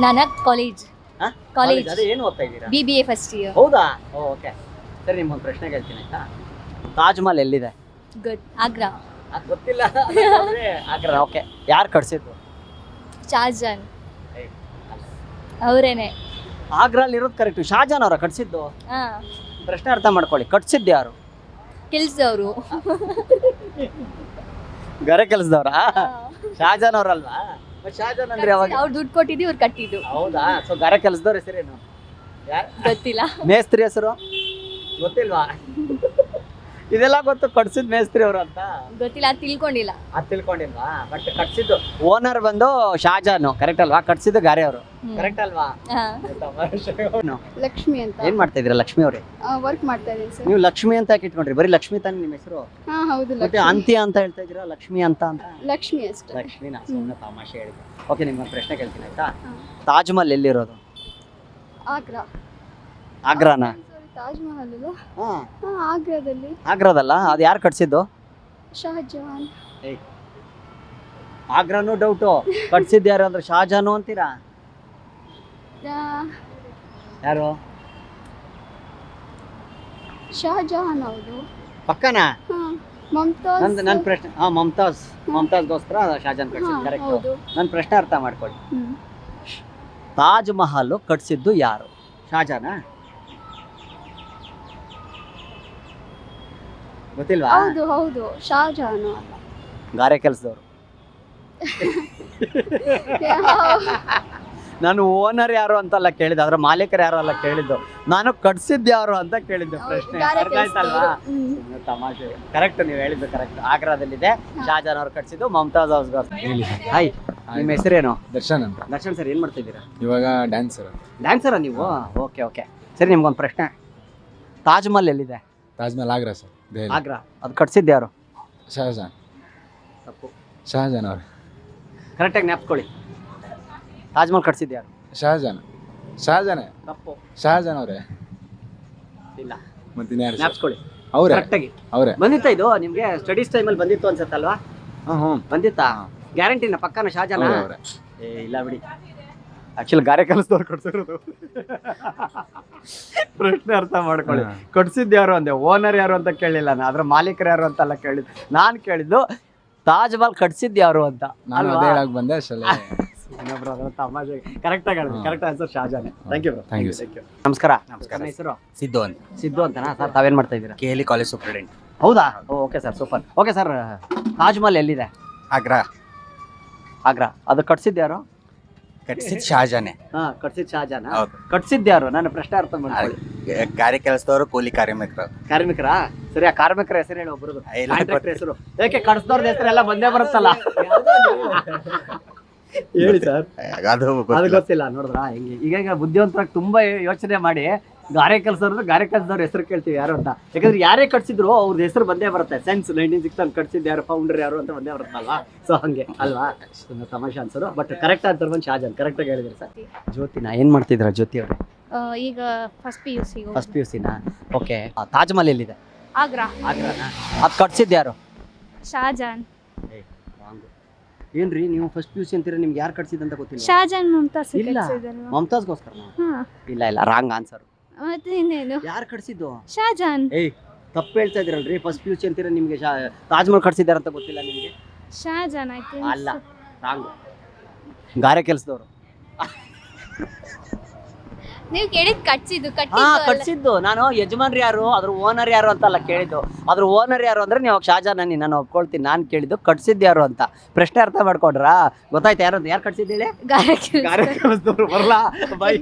ನಾನು college college ಅದೇ ಏನು ಓದ್ತಾ ಇದ್ದೀರಾ? BBA first year. ಹೌದಾ? ಓಕೆ ಸರಿ, ನಿಮ್ಗೊಂದು ಪ್ರಶ್ನೆ ಕೇಳ್ತೀನಿ ಆಯ್ತಾ? ತಾಜ್ ಮಹಲ್ ಎಲ್ಲಿದೆ? ಗುಡ್. ಆಗ್ರಾ. ಅದು ಗೊತ್ತಿಲ್ಲ ಆಗ್ರಾ. ಓಕೆ, ಯಾರು ಕಟ್ಸಿದ್ದು? ಶಾಜಾನ್ ಅವರೇನೆ. ಆಗ್ರಲ್ಲಿ ಇರೋದು ಕರೆಕ್ಟ್. ಶಾಜಾನ್ ಅವರ ಕಟ್ಸಿದ್ದು? ಹಾ, ಪ್ರಶ್ನೆ ಅರ್ಥ ಮಾಡ್ಕೊಳ್ಳಿ. ಕಟ್ಸಿದ್ದು ಯಾರು? ಕೆಲ್ಸದವರು. ಗರೆ ಕೆಲಸದವ್ರ? ಶಾಜಾನ್ ಅವ್ರಲ್ವಾ? ಮತ್ತೆ ಶಾಜಾನ್ ಅಂದ್ರೆ ಯಾವಾಗ? ಅವ್ರು ದುಡ್ಡು ಕೊಟ್ಟಿದ್ದು ಇವ್ರು ಕಟ್ಟಿದ್ದು. ಹೌದಾ? ಸೊ ಗರೆ ಕೆಲಸದವ್ರ ಹೆಸರೇನು? ಗೊತ್ತಿಲ್ಲ. ಮೇಸ್ತ್ರಿ ಹೆಸರು ಗೊತ್ತಿಲ್ವಾ? ಇದೆಲ್ಲ ಗೊತ್ತು, ಕಟ್ಸಿದ್ ಮೇಸ್ತ್ರಿ ಅವರು ಅಂತ ಗೊತ್ತಿಲ್ಲ, ಅದು ತಿಳ್ಕೊಂಡಿಲ್ಲ. ಅದ್ ತಿಳ್ಕೊಂಡಿಲ್ವಾ? ಬಟ್ ಕಟ್ಸಿದ್ದು ಓನರ್ ಬಂದು ಶಾಜಾನ್, ಕರೆಕ್ಟ್ ಅಲ್ವಾ? ಕಟ್ಸಿದ್ದು ಗಾರೆ ಅವರು, ಕರೆಕ್ಟ್ ಅಲ್ವಾ? ಹಾ. ಲಕ್ಷ್ಮಿ ಅಂತ ಏನ್ ಮಾಡ್ತಾ ಇದೀರಾ ಲಕ್ಷ್ಮಿ ಅವ್ರೆ? ವರ್ಕ್ ಮಾಡ್ತಾ ಇದ್ದೀನಿ ಸರ್. ನೀವು ಲಕ್ಷ್ಮಿ ಅಂತ ಯಾಕೆ ಇಟ್ಕೊಂಡ್ರಿ? ಬರೀ ಲಕ್ಷ್ಮಿ ತಾನೇ ನಿಮ್ಮ ಹೆಸರು? ಹಾ ಹೌದು, ಮತ್ತೆ ಅಂತ್ಯ ಅಂತ ಹೇಳ್ತಾ ಇದೀರಾ, ಲಕ್ಷ್ಮಿ ಅಂತ ಲಕ್ಷ್ಮಿ ಅಷ್ಟೇ. ಲಕ್ಷ್ಮಿನ ಸುಮ್ಮನೆ ತಮಾಷೆ ಹೇಳಿದೆ. ಓಕೆ, ನಿಮ್ಗೆ ಪ್ರಶ್ನೆ ಕೇಳ್ತೀನಿ ಆಯ್ತಾ? ತಾಜ್ ಮಹಲ್ ಎಲ್ಲಿರೋದು? ಆಗ್ರಾ. ಆಗ್ರಾನ? ತಾಜ್ ಮಹಲ್ ಅಲ್ಲ? ಹಾ, ಆಗ್ರಾದಲ್ಲಿ. ಆಗ್ರಾದಲ್ಲ? ಅದು ಯಾರು ಕಟ್ಸಿದ್ದು? ಶಹಜಹಾನ್. ಆಗ್ರಾನು ಡೌಟು, ಕಟ್ಸಿದ್ದು ಯಾರು ಅಂದ್ರೆ ಶಾಜಾನು ಅಂತೀರಾ? ಯಾರು? ಶಹಜಹಾನ್ ಹೌದು. ಪಕ್ಕನಾ? ಮಮತಾಜ್. ನನ್ನ ಪ್ರಶ್ನೆ ಮಮತಾಜ್ಗೋಸ್ಕರ ಶಾಜಾನ್ ಕಟ್ಸಿದ್ದು, ಕರೆಕ್ಟ್. ಹೌದು. ನನ್ನ ಪ್ರಶ್ನೆ ಅರ್ಥ ಮಾಡ್ಕೊಳ್ಳಿ. ತಾಜ್ ಮಹಲ್ ಕಟ್ಸಿದ್ದು ಯಾರು? ಶಾಜಾನಾ? ಗೊತ್ತಿಲ್ವಾ? ಹೌದು ಹೌದು, ಶಹಜಹಾನ್ ಅಲ್ಲ. ಗಾರೆ ಕೆಲಸದವರು. ನಾನು ಓನರ್ ಯಾರು ಅಂತಲ್ಲ ಕೇಳಿದ್ದು, ಅದ್ರ ಮಾಲೀಕರು ಯಾರು ಅಲ್ಲ ಕೇಳಿದ್ದು, ನಾನು ಕಟ್ಸಿದ್ದು ಯಾರು ಅಂತ ಕೇಳಿದ್ದು. ಪ್ರಶ್ನೆ ಗಾರೆ ಅರ್ಥ ಆಯ್ತಲ್ವಾ? ಸುಮ್ನೆ ತಮಾಷೆ. ಕರೆಕ್ಟ್, ನೀವು ಹೇಳಿದ್ದು ಕರೆಕ್ಟ್. ಆಗ್ರಾದಲ್ಲಿದೆ, ಶಾಜಾನ್ ಅವ್ರು ಕಟ್ಸಿದ್ದು, ಮಮತಾಜ್ ಅವ್ರಿಗೋಸ್ಕರ. ಹಾಯ್, ನಿಮ್ಮ ಹೆಸರೇನು? ದರ್ಶನ್ ಅಂತ. ದರ್ಶನ್ ಸರ್, ಏನ್ ಮಾಡ್ತಿದ್ದೀರಾ? ಇವಾಗ ಡ್ಯಾನ್ಸರ್. ಡ್ಯಾನ್ಸರಾ ನೀವು? ಓಕೆ ಓಕೆ ಸರಿ, ನಿಮ್ಗೊಂದು ಪ್ರಶ್ನೆ. ತಾಜ್ ಮಹಲ್ ಎಲ್ಲಿದೆ? ತಾಜ್ ಮಹಲ್ ಆಗ್ರಾ ಸರ್, ದೆಹಲಿ. ಆಗ್ರಾ. ಅದು ಕಟ್ಸಿದ್ದು ಯಾರು? ಶಹಜಾನ್. ತಪ್ಪು. ಶಹಜಾನ್ ಅವ್ರೆ. ಕರೆಕ್ಟಾಗಿ ಜ್ಞಾಪಿಸ್ಕೊಳ್ಳಿ. ತಾಜ್ ಮಹಲ್ ಕಟ್ಸಿದ್ದು ಯಾರು? ಶಹಜಾನ್. ತಪ್ಪು. ಶಹಜಾನ್ ಅವ್ರೆ. ಇಲ್ಲ, ಮತ್ತೆ ಇನ್ಯಾರು ಸರ್? ಜ್ಞಾಪಿಸ್ಕೊಳ್ಳಿ ಅವ್ರೆ. ಕರೆಕ್ಟಾಗಿ. ಅವ್ರೆ. ಬಂದಿತ್ತಾ ಇದು ನಿಮ್ಗೆ? ಸ್ಟಡೀಸ್ ಟೈಮಲ್ಲಿ ಬಂದಿತ್ತು ಅನ್ಸತ್ತಲ್ವಾ? ಹ್ಞೂ ಬಂದಿತ್ತಾ? ಗ್ಯಾರಂಟಿನ? ಪಕ್ಕನ ಶಾಜಾನ? ಅವ್ರೆ. ಏ ಇಲ್ಲ ಬಿಡಿ, ಆಕ್ಚುಲಿ ಗಾರೆ ಕೆಲಸದವ್ರು ಕಟ್ಸಿರೋದು. ಪ್ರಶ್ನೆ ಅರ್ಥ ಮಾಡ್ಕೊಳ್ಳಿ. ಕಟ್ಸಿದ್ದು ಯಾರು ಅಂದೆ, ಓನರ್ ಯಾರು ಅಂತ ಕೇಳಿಲ್ಲ ನಾನು, ಅದ್ರ ಮಾಲೀಕರು ಯಾರು ಅಂತೆಲ್ಲ ಕೇಳಿದ್ದು. ನಾನು ಕೇಳಿದ್ದು ತಾಜ್ ಮಹಲ್ ಕಟ್ಸಿದ್ದು ಯಾರು ಅಂತ. ನಾನು ಅದೇ ಹೇಳಕ್ ಬಂದೆ ಅಷ್ಟೇ. ತಮಾಷೆ. ಕರೆಕ್ಟಾಗಿ ಹೇಳಿದ್ರಿ. ಕರೆಕ್ಟ್ ಆನ್ಸರ್ ಶಾಜಾನೆ. Thank you bro. Thank you. ನಮಸ್ಕಾರ. ನಮಸ್ಕಾರ. ನನ್ನ ಹೆಸರು ಸಿದ್ದು ಅಂತ, ಸಿದ್ದು ಅಂತನಾ ಸರ್? ತಾವೇನ್ ಮಾಡ್ತಾ ಇದ್ದೀರಾ? KLE college superintendent. ಹೌದಾ? Okay sir, super. Okay sir, Taj Mahal ಎಲ್ಲಿದೆ? ಆಗ್ರಾ. ಆಗ್ರಾ. ಅದು ಕಟ್ಸಿದ್ದು ಯಾರು? ಕಟ್ಸಿದ್ ಶಹಜಾನೆ. ಹಾ, ಕಟ್ಸಿದ್ದು ಶಾಜಾನ? ಹೌದು. ಕಟ್ಸಿದ್ದು ಯಾರು? ನನ್ನ ಪ್ರಶ್ನೆ ಅರ್ಥ ಮಾಡ್ಕೊಳ್ಳಿ. ಗಾರೆ ಕೆಲಸದವರು, ಕೂಲಿ ಕಾರ್ಮಿಕರು. ಕಾರ್ಮಿಕರಾ? ಸರಿ, ಆ ಕಾರ್ಮಿಕರ ಹೆಸರು ಹೇಳಿ ಒಬ್ರದ್ದು. ಇಲ್ಲ, ಕಾಂಟ್ರಾಕ್ಟರ್ ಹೆಸರು. ಯಾಕೆ ಕಟ್ಸ್ದವ್ರ ಹೆಸರೆಲ್ಲ ಬಂದೇ ಬರುತ್ತಲ್ಲ. ಹೇಳಿ ಸರ್. ಅದು ಅದು ಗೊತ್ತಿಲ್ಲ. ಗೊತ್ತಿಲ್ಲ. ನೋಡಿದ್ರಾ ಹೆಂಗೆ? ಈಗ ಬುದ್ಧಿವಂತರಾಗಿ ತುಂಬಾ ಯೋಚನೆ ಮಾಡಿ ಗಾರೆ ಕೆಲಸದವ್ರ ಹೆಸರು ಕೇಳ್ತೀವಿ ಯಾರು ಅಂತ. ಯಾಕಂದ್ರೆ ಯಾರೇ ಕಟ್ಸಿದ್ರು ಅವ್ರದ್ದು ಹೆಸರು ಬಂದೇ ಬರುತ್ತೆ. ಸೆನ್ಸ್ 1960 ಕಟ್ಸಿದ್ದು ಯಾರು, ಫೌಂಡರ್ ಯಾರು ಅಂತ ಬಂದೇ ಬರುತ್ತಲ್ವಾ? ಸೊ ಹಂಗೆ ಅಲ್ವಾ? ತಮಾಷೆ ಅನ್ಸರು. ಬಟ್ ಕರೆಕ್ಟ್ ಆನ್ಸರ್ ಬಂದು ಶಾಜಾನ್. ಕರೆಕ್ಟಾಗಿ ಹೇಳಿದ್ರಿ ಸರ್. ಜ್ಯೋತಿನ ಏನ್ ಮಾಡ್ತಿದ್ರ? ಜ್ಯೋತಿ ಅವ್ರೆ ಈಗ ಫಸ್ಟ್ PUC. ಫಸ್ಟ್ PUC ನಾ? ಓಕೆ. ತಾಜ್ ಮಹಲ್ ಎಲ್ಲಿದೆ? ಆಗ್ರಾ. ಆಗ್ರಾನ? ಅದು ಕಟ್ಸಿದ್ದು ಯಾರು? ಶಾಜಾನ್. ಏನ್ರಿ ನೀವು ಫಸ್ಟ್ PUC ಅಂತೀರ, ನಿಮ್ಗೆ ಯಾರು ಕಟ್ಸಿದಂತ ಗೊತ್ತಿಲ್ಲ? ಶಾಜಾನ್ ಮುಮ್ತಾಜ್ ಇಲ್ಲ, ಕಟ್ಸಿದಲ್ವಾ? ಮಮತಾಜ್ಗೋಸ್ಕರ? ಹಾ, ಇಲ್ಲ ಇಲ್ಲ, ರಾಂಗ್ ಆನ್ಸರ್. ಮತ್ತೆ ಇನ್ನೇನು? ಯಾರು ಕಟ್ಸಿದ್ದು? ಶಾಜಾನ್. ಏಯ್, ತಪ್ಪು ಹೇಳ್ತಾ ಇದೀರಲ್ರಿ. ಫಸ್ಟ್ PUC ಅಂತೀರ, ನಿಮ್ಗೆ ತಾಜ್ ಮಹಲ್ ಕಟ್ಸಿದಾರಂತ ಗೊತ್ತಿಲ್ಲ ನಿಮ್ಗೆ? ಶಾಜಾನ್ ಆಯ್ತು. ಅಲ್ಲ, ರಾಂಗ್. ಗಾರೆ ಕೆಲಸದವರು. ನೀವು ಕೇಳಿದ್ ಕಟ್ಸಿದ್ದು ಹಾ, ಕಟ್ಟಿದ್ದು. ಕಟ್ಸಿದ್ದು. ನಾನು ಯಜಮಾನ್ರು ಯಾರು, ಅದ್ರ ಓನರ್ ಯಾರು ಅಂತಲ್ಲ ಕೇಳಿದ್ದು. ಅದ್ರ ಓನರ್ ಯಾರು ಅಂದ್ರೆ ನೀವು ಶಾಜಾನ್ ಅನ್ನಿ, ನಾನು ಒಪ್ಕೊಳ್ತೀನಿ. ನಾನು ಕೇಳಿದ್ದು ಕಟ್ಸಿದ್ದು ಯಾರು ಅಂತ. ಪ್ರಶ್ನೆ ಅರ್ಥ ಮಾಡ್ಕೊಂಡ್ರಾ? ಗೊತ್ತಾಯ್ತು ಯಾರು ಅಂತ? ಯಾರು ಕಟ್ಸಿದ್ದೇಳಿ? ಗಾರೆ ಗಾರೆ ಕೆಲಸದವರು. ಬರಲ್ಲ ಬೈ.